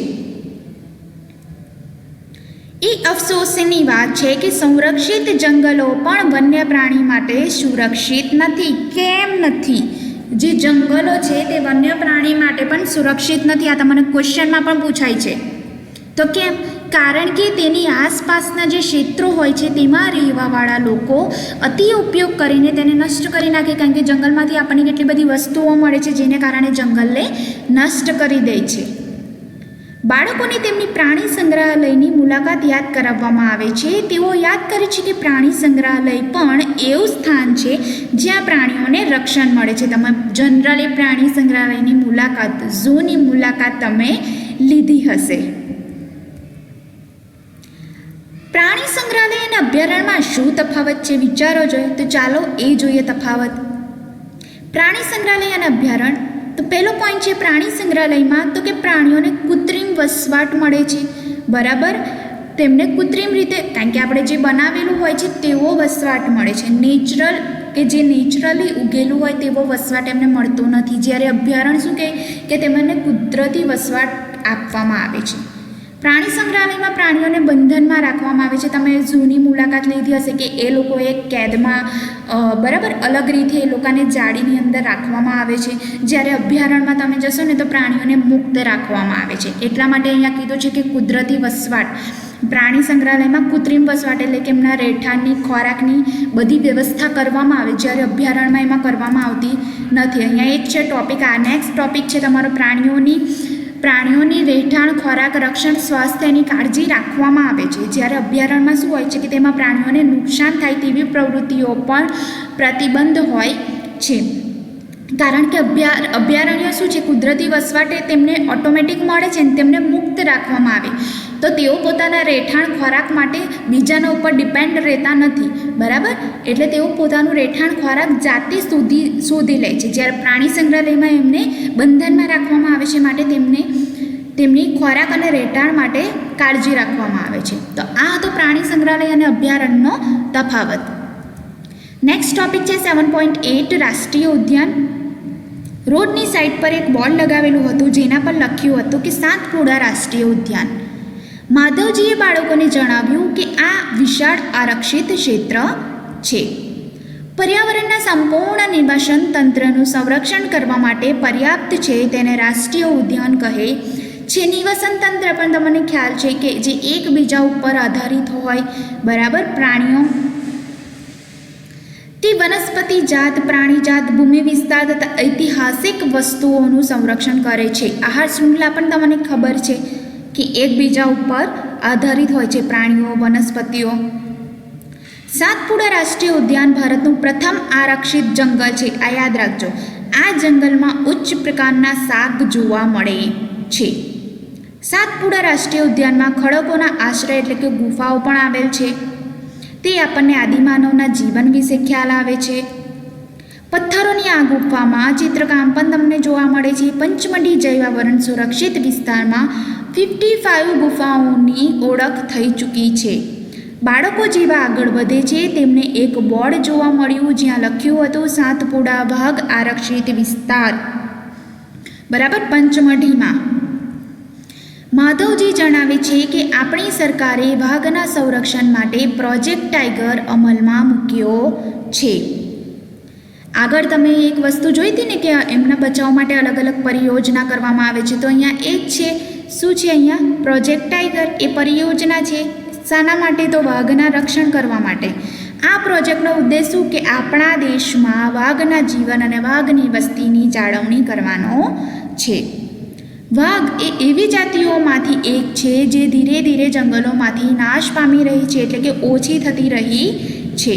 Speaker 1: એ અફસોસની વાત છે કે સંરક્ષિત જંગલો પણ વન્ય પ્રાણી માટે સુરક્ષિત નથી. કેમ નથી? જે જંગલો છે તે વન્ય પ્રાણી માટે પણ સુરક્ષિત નથી. આ તમને ક્વેશ્ચનમાં પણ પૂછાય છે. તો કેમ? કારણ કે તેની આસપાસના જે ક્ષેત્રો હોય છે તેમાં રહેવાવાળા લોકો અતિ ઉપયોગ કરીને તેને નષ્ટ કરી નાખે, કારણ કે જંગલમાંથી આપણને કેટલી બધી વસ્તુઓ મળે છે જેને કારણે જંગલને નષ્ટ કરી દે છે. બાળકોને તેમની પ્રાણી સંગ્રહાલયની મુલાકાત યાદ કરાવવામાં આવે છે. તેઓ યાદ કરે છે કે પ્રાણી સંગ્રહાલય પણ એવું સ્થાન છે જ્યાં પ્રાણીઓને રક્ષણ મળે છે. તમે જનરલી પ્રાણી સંગ્રહાલયની મુલાકાત, ઝૂની મુલાકાત તમે લીધી હશે. પ્રાણી સંગ્રહાલય અને અભયારણ્યમાં શું તફાવત છે વિચારો જોઈએ. તો ચાલો એ જોઈએ તફાવત. પ્રાણી સંગ્રહાલય અને અભયારણ્ય, તો પહેલો પોઈન્ટ છે પ્રાણી સંગ્રહાલયમાં તો કે પ્રાણીઓને કૃત્રિમ વસવાટ મળે છે. બરાબર, તેમને કૃત્રિમ રીતે, કારણ કે આપણે જે બનાવેલું હોય છે તેવો વસવાટ મળે છે. નેચરલ કે જે નેચરલી ઉગેલું હોય તેવો વસવાટ એમને મળતો નથી. જ્યારે અભયારણ્ય શું કહે કે તેમને કુદરતી વસવાટ આપવામાં આવે છે. પ્રાણી સંગ્રહાલયમાં પ્રાણીઓને બંધનમાં રાખવામાં આવે છે. તમે ઝૂની મુલાકાત લીધી હશે કે એ લોકોએ કેદમાં બરાબર અલગ રીતે એ લોકોને જાળીની અંદર રાખવામાં આવે છે. જ્યારે અભયારણ્યમાં તમે જશો ને તો પ્રાણીઓને મુક્ત રાખવામાં આવે છે. એટલા માટે અહીંયા કીધું છે કે કુદરતી વસવાટ. પ્રાણી સંગ્રહાલયમાં કૃત્રિમ વસવાટ એટલે કે એમના રહેઠાણની, ખોરાકની બધી વ્યવસ્થા કરવામાં આવે, જ્યારે અભયારણ્યમાં એમાં કરવામાં આવતી નથી. અહીંયા એક છે ટોપિક. આ નેક્સ્ટ ટોપિક છે તમારો પ્રાણીઓની રહેઠાણ, ખોરાક, રક્ષણ, સ્વાસ્થ્યની કાળજી રાખવામાં આવે છે. જ્યારે અભયારણ્યમાં શું હોય છે કે તેમાં પ્રાણીઓને નુકસાન થાય તેવી પ્રવૃત્તિઓ પણ પ્રતિબંધ હોય છે. કારણ કે અભયારણ્ય શું છે, કુદરતી વસવાટે તેમને ઓટોમેટિક મળે છે ને તેમને મુક્ત રાખવામાં આવે, તો તેઓ પોતાના રહેઠાણ, ખોરાક માટે બીજાના ઉપર ડિપેન્ડ રહેતા નથી. બરાબર, એટલે તેઓ પોતાનું રહેઠાણ, ખોરાક જાતે શોધી લે છે. જ્યારે પ્રાણી સંગ્રહાલયમાં એમને બંધનમાં રાખવામાં આવે છે, માટે તેમની ખોરાક અને રહેઠાણ માટે કાળજી રાખવામાં આવે છે. તો આ હતો પ્રાણી સંગ્રહાલય અને અભયારણ્યનો તફાવત. નેક્સ્ટ ટોપિક છે 7.8 રાષ્ટ્રીય ઉદ્યાન. રોડની સાઈડ પર એક બોર્ડ લગાવેલું હતું જેના પર લખ્યું હતું કે સાતપુડા રાષ્ટ્રીય ઉદ્યાન. માધવજીએ બાળકોને જણાવ્યું કે આ વિશાળ આરક્ષિત ક્ષેત્ર છે. પર્યાવરણના સંપૂર્ણ નિવાસન તંત્રનું સંરક્ષણ કરવા માટે પર્યાપ્ત છે તેને રાષ્ટ્રીય ઉદ્યાન કહે છે. નિવાસન તંત્ર પણ તમને ખ્યાલ છે કે જે એકબીજા ઉપર આધારિત હોય, બરાબર, પ્રાણીઓ, તે વનસ્પતિ જાત, પ્રાણી જાત, ભૂમિ વિસ્તાર તથા ઐતિહાસિક વસ્તુઓનું સંરક્ષણ કરે છે. આહાર શૃંખલા પણ તમને ખબર છે કે એકબીજા ઉપર આધારિત હોય છે પ્રાણીઓ, વનસ્પતિઓ. સાતપુડા રાષ્ટ્રીય ઉદ્યાન ભારતનું પ્રથમ આરક્ષિત જંગલ છે. આ યાદ રાખજો. આ જંગલમાં ઉચ્ચ પ્રકારના શાક જોવા મળે છે. સાતપુડા રાષ્ટ્રીય ઉદ્યાનમાં ખડકોના આશ્રય એટલે કે ગુફાઓ પણ આવેલ છે. તે આપણને આદિમાનવના જીવન વિશે ખ્યાલ આવે છે. પથ્થરોની આ ગુફામાં ચિત્રકામ પણ તમને જોવા મળે છે. પંચમઢી જૈવાવરણ સુરક્ષિત વિસ્તારમાં 55 ગુફાઓની ઓળખ થઈ ચૂકી છે. બાળકો જેવા આગળ વધે છે તેમને એક બોર્ડ જોવા મળ્યું જ્યાં લખ્યું હતું સાતપુડા વાઘ આરક્ષિત વિસ્તાર, બરાબર, પંચમઢીમાં. માધવજી જણાવે છે કે આપણી સરકારે વાઘના સંરક્ષણ માટે પ્રોજેક્ટ ટાઈગર અમલમાં મૂક્યો છે. આગળ તમે એક વસ્તુ જોઈ હતી ને કે એમના બચાવ માટે અલગ અલગ પરિયોજના કરવામાં આવે છે, તો અહીંયા એક છે, શું છે અહીંયા પ્રોજેક્ટ ટાઈગર. એ પરિયોજના છે શાના માટે? તો વાઘના રક્ષણ કરવા માટે. આ પ્રોજેક્ટનો ઉદ્દેશ શું કે આપણા દેશમાં વાઘના જીવન અને વાઘની વસ્તીની જાળવણી કરવાનો છે. વાઘ એ એવી જાતિઓમાંથી એક છે જે ધીરે ધીરે જંગલોમાંથી નાશ પામી રહી છે, એટલે કે ઓછી થતી રહી છે.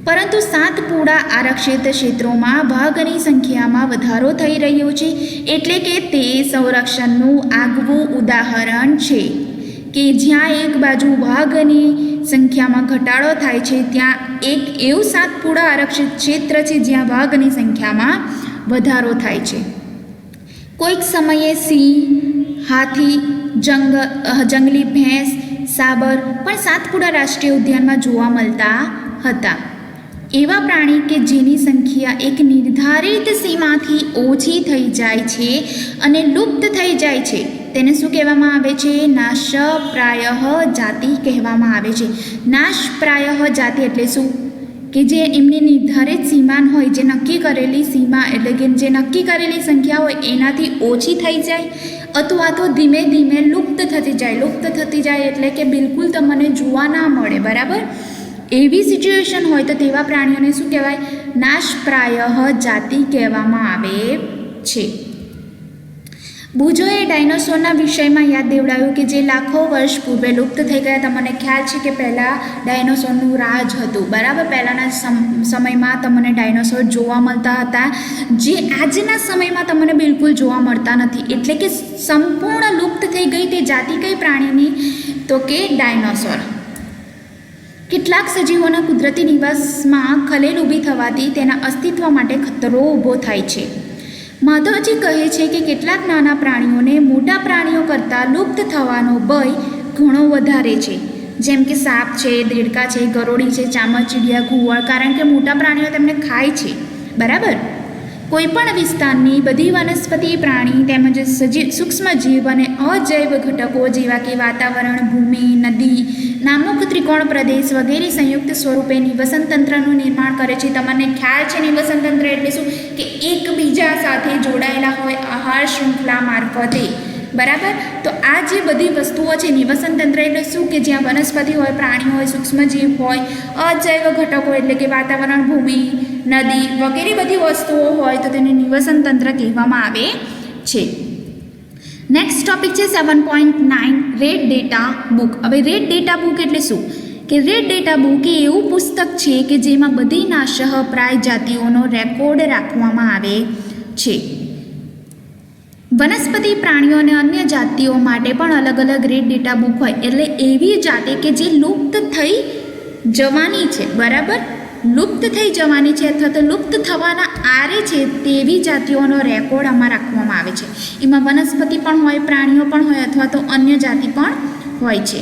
Speaker 1: પરંતુ સાતપુડા આરક્ષિત ક્ષેત્રોમાં વાઘની સંખ્યામાં વધારો થઈ રહ્યો છે, એટલે કે તે સંરક્ષણનું આગવું ઉદાહરણ છે કે જ્યાં એક બાજુ વાઘની સંખ્યામાં ઘટાડો થાય છે ત્યાં એક એવું સાતપુડા આરક્ષિત ક્ષેત્ર છે જ્યાં વાઘની સંખ્યામાં વધારો થાય છે. કોઈક સમયે સિંહ, હાથી, જંગલી ભેંસ, સાબર પણ સાતપુડા રાષ્ટ્રીય ઉદ્યાનમાં જોવા મળતા હતા. એવા પ્રાણી કે જેની સંખ્યા એક નિર્ધારિત સીમાથી ઓછી થઈ જાય છે અને લુપ્ત થઈ જાય છે તેને શું કહેવામાં આવે છે? નાશપ્રાયઃ જાતિ કહેવામાં આવે છે. નાશપ્રાયઃ જાતિ એટલે શું? કે જે એમની નિર્ધારિત સીમાન હોય, જે નક્કી કરેલી સીમા એટલે કે જે નક્કી કરેલી સંખ્યા હોય એનાથી ઓછી થઈ જાય અથવા તો ધીમે ધીમે લુપ્ત થતી જાય એટલે કે બિલકુલ તમને જોવા ના મળે, બરાબર. એવી સિચ્યુએશન હોય તો તેવા પ્રાણીઓને શું કહેવાય? નાશપ્રાય જાતિ કહેવામાં આવે છે. બુજોએ ડાયનોસોરના વિષયમાં યાદ દેવડાવ્યું કે જે લાખો વર્ષ પૂર્વે લુપ્ત થઈ ગયા. તમને ખ્યાલ છે કે પહેલાં ડાયનોસોરનું રાજ હતું, બરાબર. પહેલાંના સમયમાં તમને ડાયનોસોર જોવા મળતા હતા, જે આજના સમયમાં તમને બિલકુલ જોવા મળતા નથી. એટલે કે સંપૂર્ણ લુપ્ત થઈ ગઈ તે જાતિ કઈ પ્રાણીની? તો કે ડાયનોસોર. કેટલાક સજીવોના કુદરતી નિવાસમાં ખલેલ ઊભી થવાથી તેના અસ્તિત્વ માટે ખતરો ઊભો થાય છે. માધવજી કહે છે કે કેટલાક નાના પ્રાણીઓને મોટા પ્રાણીઓ કરતાં લુપ્ત થવાનો ભય ઘણો વધારે છે, જેમ કે સાપ છે, દેડકા છે, ગરોળી છે, ચામાચીડિયા, ઘુવડ, કારણ કે મોટા પ્રાણીઓ તેમને ખાય છે, બરાબર. કોઈપણ વિસ્તારની બધી વનસ્પતિ, પ્રાણી તેમજ સૂક્ષ્મજીવ અને અજૈવ ઘટકો જેવા કે વાતાવરણ, ભૂમિ, નદી, નામુક ત્રિકોણ પ્રદેશ વગેરે સંયુક્ત સ્વરૂપે નિવસન તંત્રનું નિર્માણ કરે છે. તમને ખ્યાલ છે નિવસન તંત્ર એટલે શું? કે એકબીજા સાથે જોડાયેલા હોય આહાર શૃંખલા મારફતે, બરાબર. તો આ જે બધી વસ્તુઓ છે, નિવસન તંત્ર એટલે શું? કે જ્યાં વનસ્પતિ હોય, પ્રાણી હોય, સૂક્ષ્મજીવ હોય, અજૈવ ઘટકો એટલે કે વાતાવરણ, ભૂમિ, નદી વગેરે બધી વસ્તુઓ હોય તો તેને નિવસન તંત્ર કહેવામાં આવે છે. નેક્સ્ટ ટોપિક છે 7.9 રેડ ડેટા બુક. હવે રેડ ડેટા બુક એટલે શું? કે રેડ ડેટા બુક એ એવું પુસ્તક છે કે જેમાં બધી નાશપ્રાય જાતિઓનો રેકોર્ડ રાખવામાં આવે છે. વનસ્પતિ, પ્રાણીઓ અને અન્ય જાતિઓ માટે પણ અલગ અલગ રેડ ડેટા બુક હોય. એટલે એવી જાતિ કે જે લુપ્ત થઈ જવાની છે, બરાબર, લુપ્ત થઈ જવાની છે અથવા તો લુપ્ત થવાના આરે છે તેવી જાતિઓનો રેકોર્ડ આમાં રાખવામાં આવે છે. એમાં વનસ્પતિ પણ હોય, પ્રાણીઓ પણ હોય અથવા તો અન્ય જાતિ પણ હોય છે.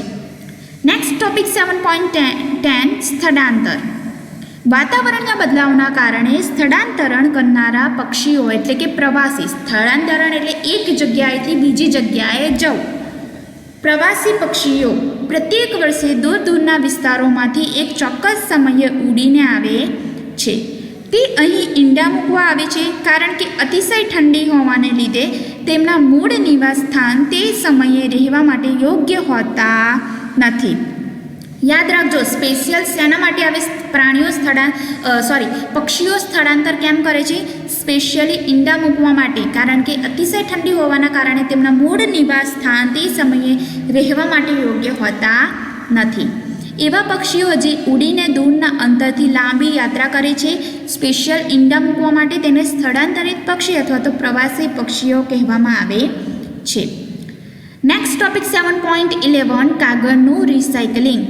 Speaker 1: નેક્સ્ટ ટોપિક 7.10 સ્થળાંતર. વાતાવરણના બદલાવના કારણે સ્થળાંતરણ કરનારા પક્ષીઓ એટલે કે પ્રવાસી. સ્થળાંતરણ એટલે એક જગ્યાએથી બીજી જગ્યાએ જવું. પ્રવાસી પક્ષીઓ પ્રત્યેક વર્ષે દૂર દૂરના વિસ્તારોમાંથી એક ચોક્કસ સમયે ઉડીને આવે છે. તે અહીં ઈંડા મૂકવા આવે છે, કારણ કે અતિશય ઠંડી હોવાને લીધે તેમના મૂળ નિવાસ સ્થાન તે સમયે રહેવા માટે યોગ્ય હોતા નથી. યાદ રાખજો, સ્પેશિયલ શેના માટે આવે? પ્રાણીઓ પક્ષીઓ સ્થળાંતર કેમ કરે છે? સ્પેશિયલી ઈંડા મૂકવા માટે, કારણ કે અતિશય ઠંડી હોવાના કારણે તેમના મૂળ નિવાસ સ્થાન તે સમયે રહેવા માટે યોગ્ય હોતા નથી. એવા પક્ષીઓ જે ઉડીને દૂરના અંતરથી લાંબી યાત્રા કરે છે, સ્પેશિયલ ઈંડા મૂકવા માટે, તેને સ્થળાંતરિત પક્ષી અથવા તો પ્રવાસી પક્ષીઓ કહેવામાં આવે છે. નેક્સ્ટ ટોપિક 7.11 કાગળનું રિસાયકલિંગ.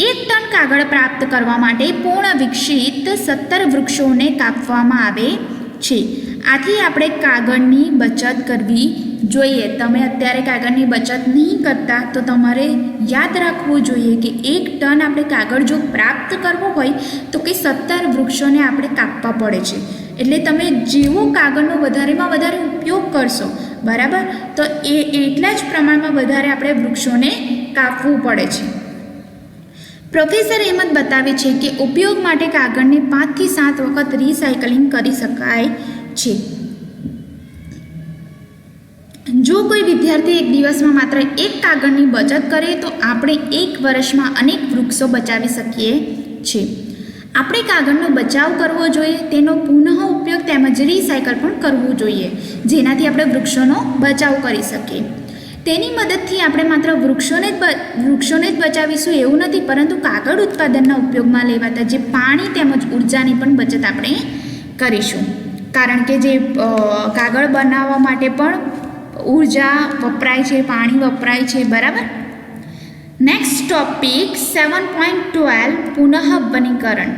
Speaker 1: 1 ટન કાગળ પ્રાપ્ત કરવા માટે પૂર્ણ વિકસિત 17 વૃક્ષોને કાપવામાં આવે છે. આથી આપણે કાગળની બચત કરવી જોઈએ. તમે અત્યારે કાગળની બચત નહીં કરતા તો તમારે યાદ રાખવું જોઈએ કે 1 ટન આપણે કાગળ જો પ્રાપ્ત કરવો હોય તો કે 17 વૃક્ષોને આપણે કાપવા પડે છે. એટલે તમે જેવો કાગળનો વધારેમાં વધારે ઉપયોગ કરશો, બરાબર, તો એટલા જ પ્રમાણમાં વધારે આપણે વૃક્ષોને કાપવું પડે છે. પ્રોફેસર અહેમદ બતાવે છે કે ઉપયોગ માટે કાગળને 5 થી 7 વખત રિસાયકલિંગ કરી શકાય છે. જો કોઈ વિદ્યાર્થી એક દિવસમાં માત્ર 1 કાગળની બચત કરે તો આપણે 1 વર્ષમાં અનેક વૃક્ષો બચાવી શકીએ છીએ. આપણે કાગળનો બચાવ કરવો જોઈએ, તેનો પુનઃ ઉપયોગ તેમજ રિસાયકલ પણ કરવું જોઈએ, જેનાથી આપણે વૃક્ષોનો બચાવ કરી શકીએ. તેની મદદથી આપણે માત્ર વૃક્ષોને જ બચાવીશું એવું નથી, પરંતુ કાગળ ઉત્પાદનના ઉપયોગમાં લેવાતા જે પાણી તેમજ ઉર્જાની પણ બચત આપણે કરીશું, કારણ કે જે કાગળ બનાવવા માટે પણ ઉર્જા વપરાય છે, પાણી વપરાય છે, બરાબર. Next topic 7.12 પુનઃવનીકરણ.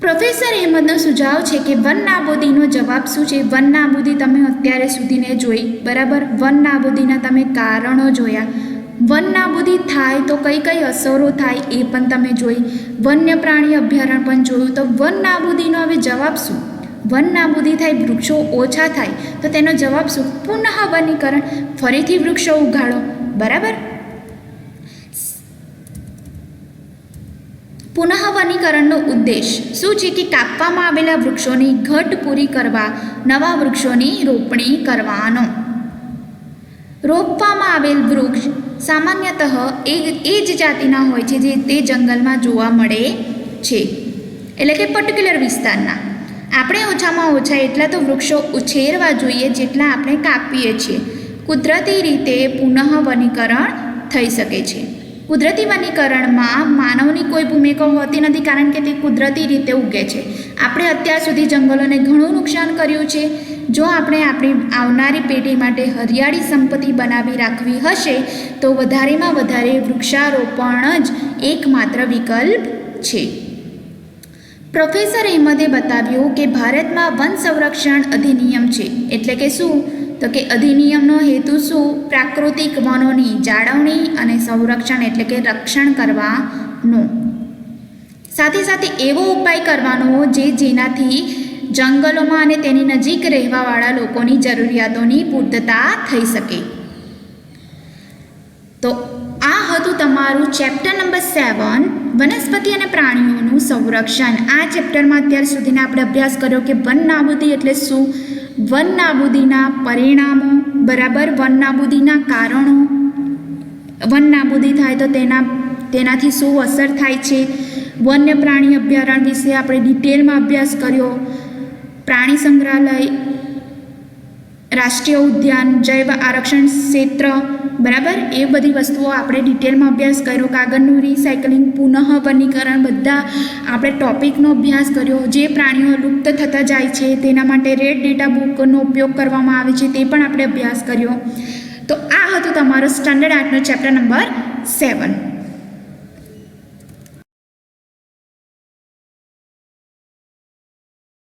Speaker 1: પ્રોફેસર અહેમદનો સુઝાવ છે કે વન નાબૂદીનો જવાબ શું છે? વન નાબૂદી તમે અત્યારે સુધીને જોઈ, બરાબર. વન નાબૂદીના તમે કારણો જોયા. વન નાબૂદી થાય તો કઈ કઈ અસરો થાય એ પણ તમે જોઈ. વન્ય પ્રાણી અભયારણ્ય પણ જોયું. તો વન નાબૂદીનો હવે જવાબ શું? વન નાબૂદી થાય, વૃક્ષો ઓછા થાય, તો તેનો જવાબ શું? પુનઃવનીકરણ. ફરીથી વૃક્ષો ઉગાડો, બરાબર. પુનઃવનીકરણનો ઉદ્દેશ શું છે? કે કાપવામાં આવેલા વૃક્ષોની ઘટ પૂરી કરવા નવા વૃક્ષોની રોપણી કરવાનો. રોપવામાં આવેલ વૃક્ષ સામાન્યતઃ એ જ જાતિના હોય છે જે તે જંગલમાં જોવા મળે છે, એટલે કે પર્ટિક્યુલર વિસ્તારના. આપણે ઓછામાં ઓછા એટલા તો વૃક્ષો ઉછેરવા જોઈએ જેટલા આપણે કાપીએ છીએ. કુદરતી રીતે પુનઃ વનીકરણ થઈ શકે છે. કુદરતી વનીકરણમાં માનવની કોઈ ભૂમિકા હોતી નથી, કારણ કે તે કુદરતી રીતે ઉગે છે. આપણે અત્યાર સુધી જંગલોને ઘણું નુકસાન કર્યું છે. જો આપણે આપણી આવનારી પેઢી માટે હરિયાળી સંપત્તિ બનાવી રાખવી હશે તો વધારેમાં વધારે વૃક્ષારોપણ જ એકમાત્ર વિકલ્પ છે. પ્રોફેસર અહેમદે બતાવ્યું કે ભારતમાં વન સંરક્ષણ અધિનિયમ છે. એટલે કે શું? તો કે અધિનિયમનો હેતુ શું? પ્રાકૃતિક વનોની જાળવણી અને સંરક્ષણ એટલે કે રક્ષણ કરવાનો, સાથે સાથે એવો ઉપાય કરવાનો જેનાથી જંગલોમાં અને તેની નજીક રહેવાવાળા લોકોની જરૂરિયાતોની પૂર્તતા થઈ શકે. તો આ હતું તમારું ચેપ્ટર નંબર 7, વનસ્પતિ અને પ્રાણીઓનું સંરક્ષણ. આ ચેપ્ટરમાં અત્યાર સુધીના આપણે અભ્યાસ કર્યો કે વન નાબૂદી એટલે શું, વન નાબૂદીના પરિણામો, બરાબર, વન નાબૂદીના કારણો, વન નાબૂદી થાય તો તેનાથી શું અસર થાય છે, વન્ય પ્રાણી અભયારણ્ય વિશે આપણે ડિટેલમાં અભ્યાસ કર્યો, પ્રાણી સંગ્રહાલય, રાષ્ટ્રીય ઉદ્યાન, જૈવ આરક્ષણ ક્ષેત્ર, બરાબર, એ બધી વસ્તુઓ આપણે ડિટેલમાં અભ્યાસ કર્યો. કાગળનું રિસાયકલિંગ, પુનઃ વનીકરણ, બધા આપણે ટોપિકનો અભ્યાસ કર્યો. જે પ્રાણીઓ લુપ્ત થતા જાય છે તેના માટે રેડ ડેટા બુકનો ઉપયોગ કરવામાં આવે છે તે પણ આપણે અભ્યાસ કર્યો. તો આ હતું તમારો સ્ટાન્ડર્ડ 8નો ચેપ્ટર નંબર 7.